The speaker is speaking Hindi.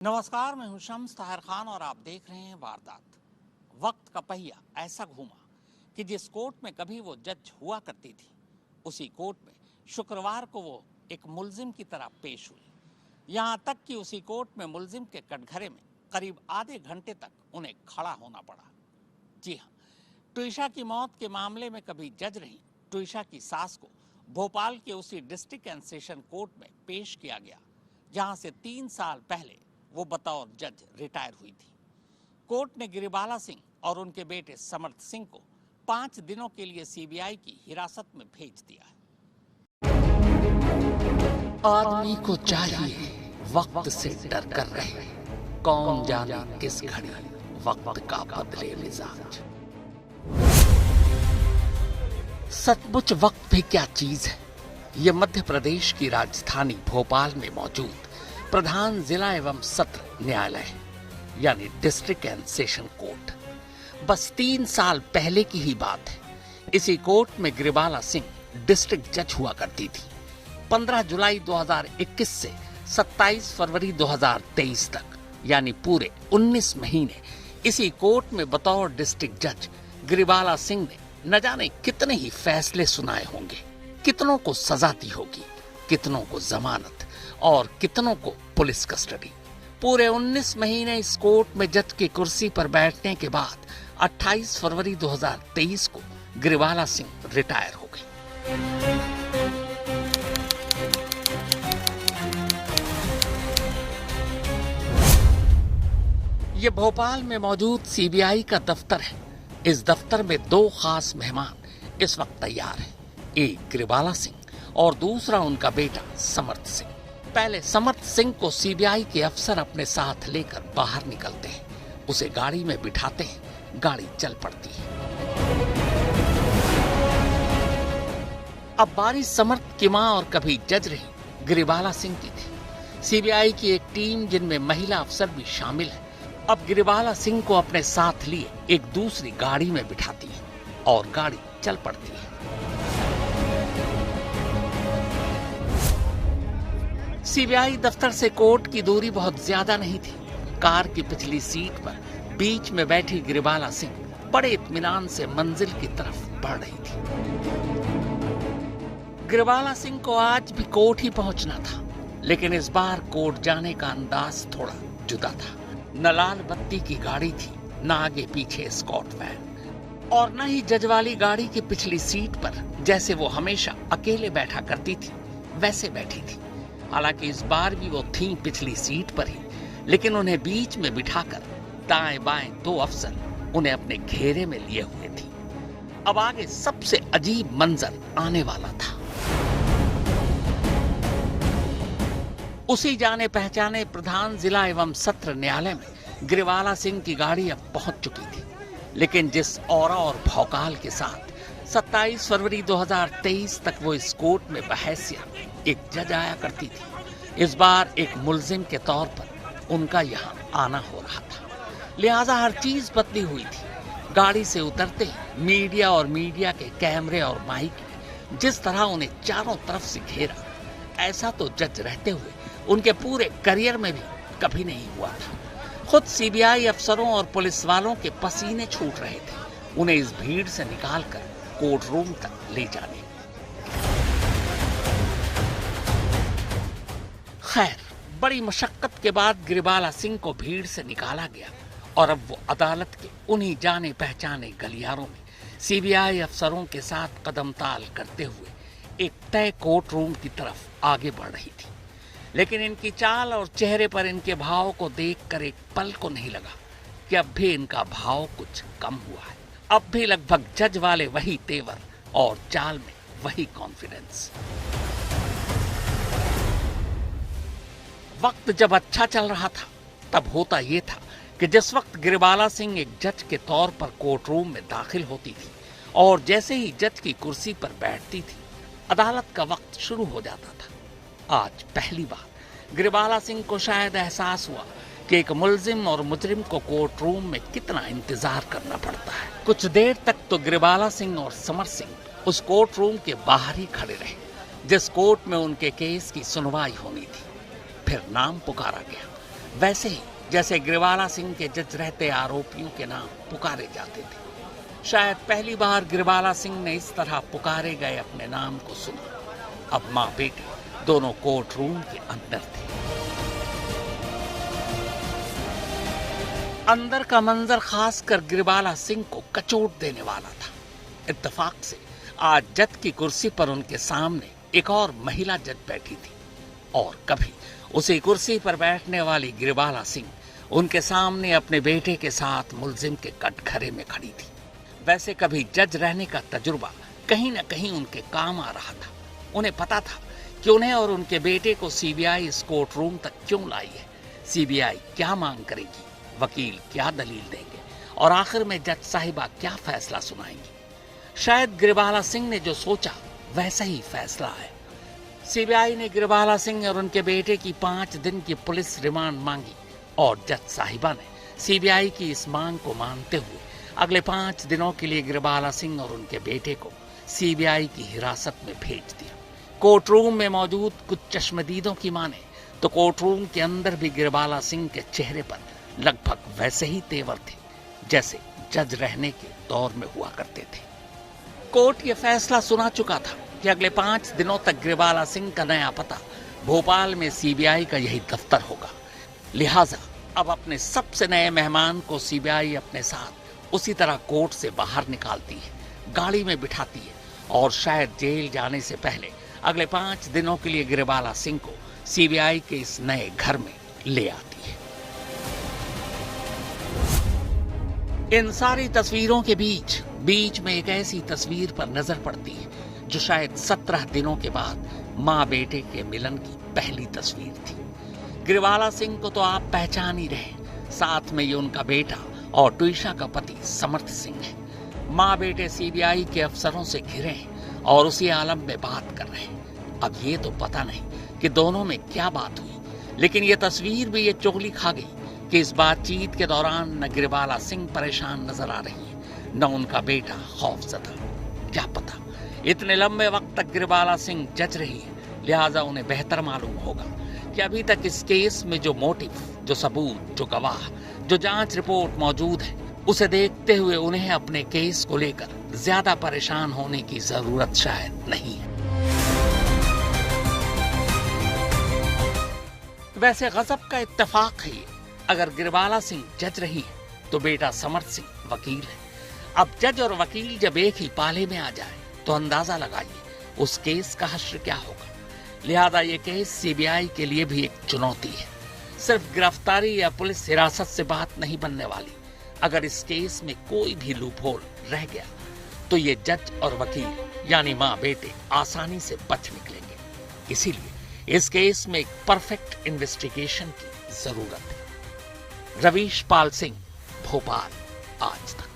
नमस्कार, मैं हूं शम्स ताहिर खान और आप देख रहे हैं वारदात। वक्त का पहिया ऐसा घूमा कि जिस कोर्ट में कभी वो जज हुआ करती थी, उसी कोर्ट में शुक्रवार को वो एक मुल्जिम की तरह पेश हुई। यहां तक कि उसी कोर्ट में मुल्जिम के कटघरे में करीब आधे घंटे तक उन्हें खड़ा होना पड़ा। जी हाँ, ट्विशा की मौत के मामले में कभी जज रही ट्विशा की सास को भोपाल के उसी डिस्ट्रिक्ट एंड सेशन कोर्ट में पेश किया गया, जहां से 3 साल पहले वो बतौर जज रिटायर हुई थी। कोर्ट ने गिरिबाला सिंह और उनके बेटे समर्थ सिंह को 5 दिनों के लिए सीबीआई की हिरासत में भेज दिया है। आदमी को चाहिए वक्त से डर कर रहे, कौन जाने किस घड़ी वक्त का बदले मिजाज। सचमुच वक्त भी क्या चीज है। ये मध्य प्रदेश की राजधानी भोपाल में मौजूद प्रधान जिला एवं सत्र न्यायालय यानी डिस्ट्रिक्ट एंड सेशन कोर्ट। बस 3 साल पहले की ही बात है। इसी कोर्ट में गिरिबाला सिंह डिस्ट्रिक्ट जज हुआ करती थी। 15 जुलाई 2021 से 27 फरवरी 2023 तक यानी पूरे 19 महीने इसी कोर्ट में बतौर डिस्ट्रिक्ट जज गिरिबाला सिंह ने न जाने कितने ही फैसले सुनाए होंगे। कितनों को सजा दी होगी, कितनों को जमानत और कितनों को पुलिस कस्टडी। पूरे 19 महीने इस कोर्ट में जज की कुर्सी पर बैठने के बाद 28 फरवरी 2023 को गिरिबाला सिंह रिटायर हो गई। ये भोपाल में मौजूद सीबीआई का दफ्तर है। इस दफ्तर में 2 खास मेहमान इस वक्त तैयार हैं। एक गिरिबाला सिंह और दूसरा उनका बेटा समर्थ सिंह। पहले समर्थ सिंह को सीबीआई के अफसर अपने साथ लेकर बाहर निकलते हैं। उसे गाड़ी में बिठाते हैं, गाड़ी चल पड़ती है। अब बारी समर्थ की मां और कभी जज रही गिरिबाला सिंह की थी। सीबीआई की एक टीम जिनमें महिला अफसर भी शामिल है, अब गिरिबाला सिंह को अपने साथ लिए एक दूसरी गाड़ी में बिठाती है और गाड़ी चल पड़ती है। सीबीआई दफ्तर से कोर्ट की दूरी बहुत ज्यादा नहीं थी। कार की पिछली सीट पर बीच में बैठी गिरिबाला सिंह बड़े इत्मीनान से मंजिल की तरफ बढ़ रही थी। गिरिबाला सिंह को आज भी कोर्ट ही पहुंचना था, लेकिन इस बार कोर्ट जाने का अंदाज थोड़ा जुदा था। न लाल बत्ती की गाड़ी थी, न आगे पीछे एस्कॉर्ट वैन, और न ही जज वाली गाड़ी की पिछली सीट पर जैसे वो हमेशा अकेले बैठा करती थी वैसे बैठी थी। हालांकि इस बार भी वो थीं पिछली सीट पर ही, लेकिन उन्हें बीच में बिठाकर दाएं बाएं 2 अफसर उन्हें अपने घेरे में लिए हुए थे। अब आगे सबसे अजीब मंजर आने वाला था। उसी जाने पहचाने प्रधान जिला एवं सत्र न्यायालय में गिरिबाला सिंह की गाड़ी अब पहुंच चुकी थी, लेकिन जिस औरा और भौकाल के साथ 27 फरवरी 2023 तक वो इस कोर्ट में बहैसियत एक जज आया करती थी, इस बार एक मुल्जिम के तौर पर उनका यहाँ आना हो रहा था। लिहाजा हर चीज बदली हुई थी। गाड़ी से उतरते ही मीडिया और मीडिया के कैमरे और माइक ने जिस तरह उन्हें चारों तरफ से घेरा, ऐसा तो जज रहते हुए उनके पूरे करियर में भी कभी नहीं हुआ था। खुद सीबीआई अफसरों और पुलिस वालों के पसीने छूट रहे थे उन्हें इस भीड़ से निकालकर कोर्ट रूम तक ले जाने। खैर, बड़ी मशक्कत के बाद गिरिबाला सिंह को भीड़ से निकाला गया और अब वो अदालत के उन्हीं जाने पहचाने गलियारों में सीबीआई अफसरों के साथ कदमताल करते हुए एक तय कोर्ट रूम की तरफ आगे बढ़ रही थी। लेकिन इनकी चाल और चेहरे पर इनके भाव को देखकर एक पल को नहीं लगा कि अब भी इनका भाव कुछ कम हुआ है। अब भी लगभग जज वाले वही तेवर और चाल में वही कॉन्फिडेंस। वक्त जब अच्छा चल रहा था, तब होता ये था कि जिस वक्त गिरिबाला सिंह एक जज के तौर पर कोर्ट रूम में दाखिल होती थी और जैसे ही जज की कुर्सी पर बैठती थी, अदालत का वक्त शुरू हो जाता था। आज पहली बार गिरिबाला सिंह को शायद एहसास हुआ कि एक मुल्जिम और मुजरिम को कोर्ट रूम में कितना इंतजार करना पड़ता है। कुछ देर तक तो गिरिबाला सिंह और समर सिंह उस कोर्ट रूम के बाहर ही खड़े रहे, जिस कोर्ट में उनके केस की सुनवाई होनी थी। फिर नाम पुकारा गया। वैसे ही जैसे ग्रिवाला सिंह के जज रहते आरोपियों के नाम पुकारे जाते थे। शायद पहली बार ग्रिवाला सिंह ने इस तरह पुकारे गए अपने नाम को सुना। अब मां बेटे दोनों कोर्ट रूम के अंदर थे। अंदर का मंजर खासकर ग्रिवाला सिंह को कचोट देने वाला था। इत्तेफाक से आज जज की कुर्सी पर उनके सामने एक और महिला जज बैठी थी और कभी उसी कुर्सी पर बैठने वाली ग्रिवाला सिंह उनके सामने अपने बेटे के साथ मुलजिम के कटघरे में खड़ी थी। वैसे कभी जज रहने का तजुर्बा कहीं न कहीं उनके काम आ रहा था। उन्हें पता था कि उन्हें और उनके बेटे को सीबीआई इस कोर्ट रूम तक क्यों लाई है, सीबीआई क्या मांग करेगी, वकील क्या दलील देंगे और आखिर में जज साहिबा क्या फैसला सुनाएंगी। शायद ग्रिवाला सिंह ने जो सोचा वैसा ही फैसला है। सीबीआई ने ग्रिवाला सिंह और उनके बेटे की 5 दिन की पुलिस रिमांड मांगी और जज साहिबा ने सीबीआई की इस मांग को मानते हुए अगले 5 दिनों के लिए ग्रिवाला सिंह और उनके बेटे को सीबीआई की हिरासत में भेज दिया। कोर्ट रूम में मौजूद कुछ चश्मदीदों की माने तो कोर्ट रूम के अंदर भी ग्रिवाला सिंह के चेहरे पर लगभग वैसे ही तेवर थे जैसे जज रहने के दौर में हुआ करते थे। कोर्ट ये फैसला सुना चुका था कि अगले 5 दिनों तक ग्रिवाला सिंह का नया पता भोपाल में सीबीआई का यही दफ्तर होगा। लिहाजा अब अपने सबसे नए मेहमान को सीबीआई अपने साथ उसी तरह कोर्ट से बाहर निकालती है, गाड़ी में बिठाती है और शायद जेल जाने से पहले अगले 5 दिनों के लिए ग्रिवाला सिंह को सीबीआई के इस नए घर में ले आती है। इन सारी तस्वीरों के बीच में एक ऐसी तस्वीर पर नजर पड़ती है जो शायद 17 दिनों के बाद मां बेटे के मिलन की पहली तस्वीर थी। ग्रिवाला सिंह को तो आप पहचान ही रहे, साथ में ये उनका बेटा और ट्विशा का पति समर्थ सिंह है। मां बेटे सीबीआई के अफसरों से घिरे हैं और उसी आलम में बात कर रहे हैं। अब ये तो पता नहीं कि दोनों में क्या बात हुई, लेकिन ये तस्वीर भी ये चुगली खा गई कि इस बातचीत के दौरान न ग्रिवाला सिंह परेशान नजर आ रही है न उनका बेटा खौफजदा। क्या पता इतने लंबे वक्त तक ग्रिवाला सिंह जज रही है, लिहाजा उन्हें बेहतर मालूम होगा कि अभी तक इस केस में जो मोटिव, जो सबूत, जो गवाह, जो जांच रिपोर्ट मौजूद है, उसे देखते हुए उन्हें अपने केस को लेकर ज्यादा परेशान होने की जरूरत शायद नहीं है। वैसे गजब का इत्तेफाक है ये, अगर ग्रिवाला सिंह जज रही है तो बेटा समर्थ सिंह वकील है। अब जज और वकील जब एक ही पाले में आ जाए तो अंदाजा लगाइए उस केस का हश्र क्या होगा। लिहाजा ये केस सीबीआई के लिए भी एक चुनौती है। सिर्फ गिरफ्तारी या पुलिस हिरासत से बात नहीं बनने वाली। अगर इस केस में कोई भी लूपहोल रह गया तो ये जज और वकील यानी मां बेटे आसानी से बच निकलेंगे। इसीलिए इस केस में एक परफेक्ट इन्वेस्टिगेशन की जरूरत है। रवीश पाल सिंह, भोपाल, आज तक।